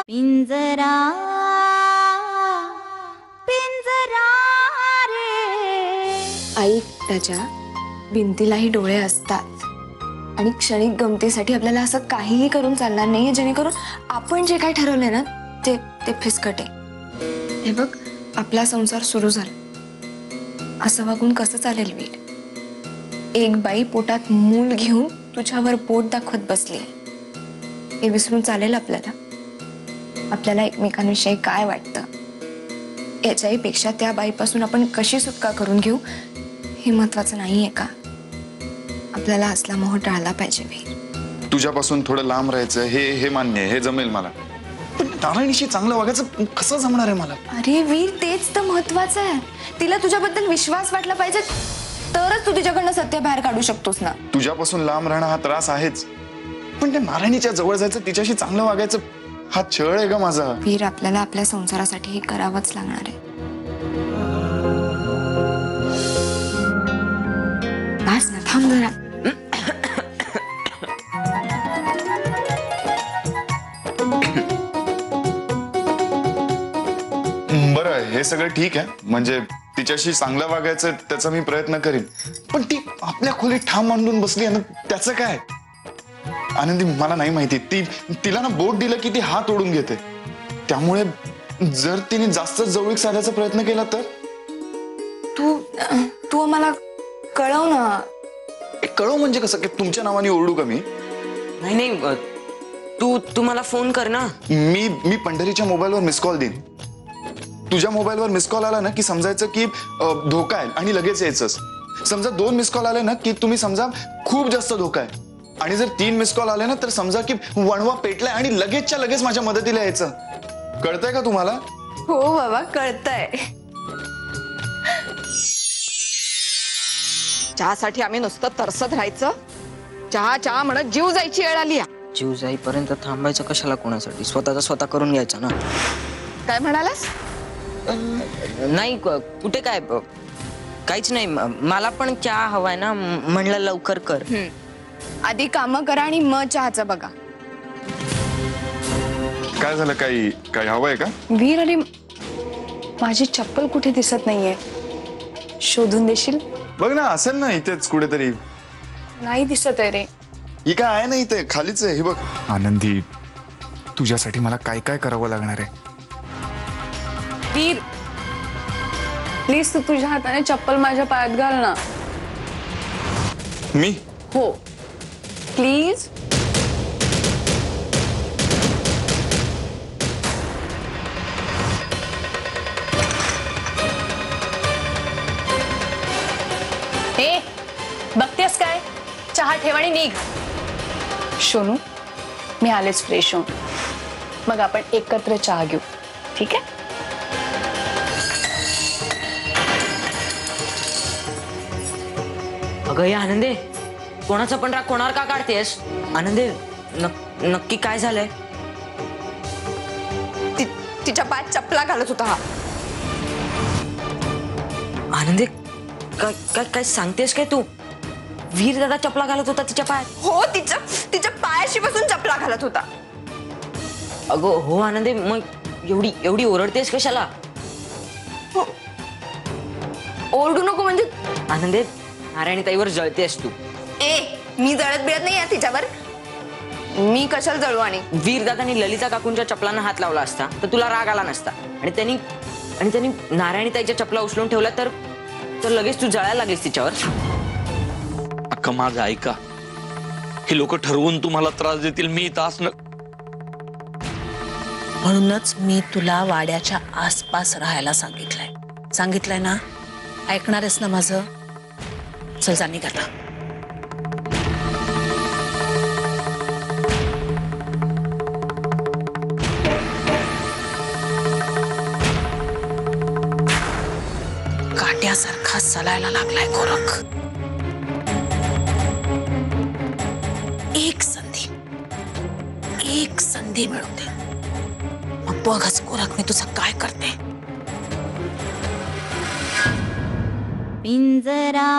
पिंजरा पिंजरा रे. आई, त्याच्या भिंतीलाही डोळे असतात आणि क्षणिक गमतीसाठी आपल्याला असं काहीही करून चालणार नाहीये जेणेकरून आपण जे काही ठरवलंय ना ते ते फिसकटे. हे बघ, आपला संसार सुरू झाला, असं वागून कसं चालेल वीर? एक बाई पोटात मूल घेऊन तुझ्यावर बोट दाखवत बसली, हे विसरून चालेल आपल्याला? आपल्याला एकमेकांविषयी काय वाटतं याच्याही पेक्षा त्या बाईपासून आपण कशी सुटका करून घेऊ हे महत्वाचं नाहीये का? आपल्याला असला मोह टाळला पाहिजे वीर. तुझ्यापासून थोडं लांब राहायचं हे मान्य आहे, हे जमेल मला, पण नारायणीशी चांगलं वागायचं कसं जमणार आहे मला? अरे वीर, तेच तर महत्वाचं आहे. तिला तुझ्याबद्दल विश्वास वाटला पाहिजे, तरच तू तिच्याकडनं सत्य बाहेर काढू शकतोस ना. तुझ्यापासून लांब राहणं हा त्रास आहेच, पण त्या नारायणीच्या जवळ जायचं, तिच्याशी चांगलं वागायचं हा छळ आहे ग माझा. वीर, आपल्याला आपल्या संसारासाठी हे करावंच लागणार आहे. बस ना, थांब जरा. बरं, हे सगळं ठीक आहे, म्हणजे तिच्याशी चांगलं वागायचं त्याचा मी प्रयत्न करीन, पण ती आपल्या खोलीत ठाम मांडून बसली आहे ना, त्याचं काय? आनंदी, मला नाही माहिती, तिला ना बोट दिलं की ती हात ओढून घेते, त्यामुळे जर तिने जास्त जवळीक साधायचा प्रयत्न केला तर? तू मला कळव ना. कळव म्हणजे कसं, की तुमच्या नावाने ओरडू का मी? नाही नाही, तू मला फोन कर ना. मी पंढरीच्या मोबाईलवर मिस कॉल देईन. तुझ्या मोबाईलवर मिस कॉल आला ना की समजायचं की धोका आहे आणि लगेच यायचंच. समजा 2 मिस कॉल आले ना की तुम्ही समजा खूप जास्त धोका आहे, आणि जर 3 मिस कॉल आले ना तर समजा की वणवा पेटलाय आणि लगेचच्या लगेच माझ्या मदतीला यायचं. कळतंय का तुम्हाला? हो बाबा, कळतंय. चहासाठी आम्ही नुसतं तरसत राहायचं. चहा चहा म्हणत जीव जायची वेळ आली. जीव जाईपर्यंत थांबायचं कशाला कोणासाठी? स्वतःचा स्वतः करून घ्यायचा ना. काय म्हणालास? नाही, कुठे काय, काहीच नाही. मला पण चहा हवाय ना, म्हणलं लवकर कर. आधी कामं करा आणि मग चहाचं बघा. काय झालं? काही हवंय का? वीर, अरे माझी चप्पल कुठे दिसत नाहीये, शोधून देशील? बघ ना, असेल ना इथेच कुठेतरी. नाही दिसत आहे रे. ही काय आहे ना इथे, खालीच आहे. ही बघ. आनंदी, तुझ्यासाठी मला काय काय करावं लागणार आहे? वीर, प्लीज तू तुझ्या हाताने चप्पल माझ्या पायात घाल ना. मी? हो, प्लीज. हे बघतेस काय? चहा ठेव आणि निघ. सोनू, मी आलेच फ्रेश होऊन. मग आपण एकत्र चहा घेऊ, ठीक आहे? अगं हे आनंदे, कोणाचा पण राग कोणावर का काढतेस? आनंदे, नक्की काय झालंय? तिच्या पायात चपला घालत होता हा. आनंदे, काय सांगतेस काय तू? वीर दादा चपला घालत होता तिच्या पायात? हो, तिच्या पायाशी बसून चपला घालत होता. अगो हो आनंदे, मग एवढी ओरडतेस कशाला? ओरडू नको म्हणजे? आनंदे, नारायणीताईवर जळतेस तू. मी जळत बिळत नाही तिच्यावर. मी कशाला जळू? आणि वीर दादानी ललिता काकूंच्या चपलांना हात लावला असता तर तुला राग आला नसता, आणि त्यांनी नारायणीताईच्या चपला उचलून ठेवला तर लगेच तू जळायला लागलीस तिच्यावर. अक्का, माझं ऐका. हे लोक ठरवून तुम्हाला त्रास देतील, मी तास न. म्हणूनच मी तुला वाड्याच्या आसपास राहायला सांगितलंय ना? ऐकणार आहेस ना माझं? चल जा, निघ आता. काट्यासारखा सलायला लागलाय गोरख. एक संधी मिळू दे, मग बघच गोरख मी तुझं काय करते. पिंजरा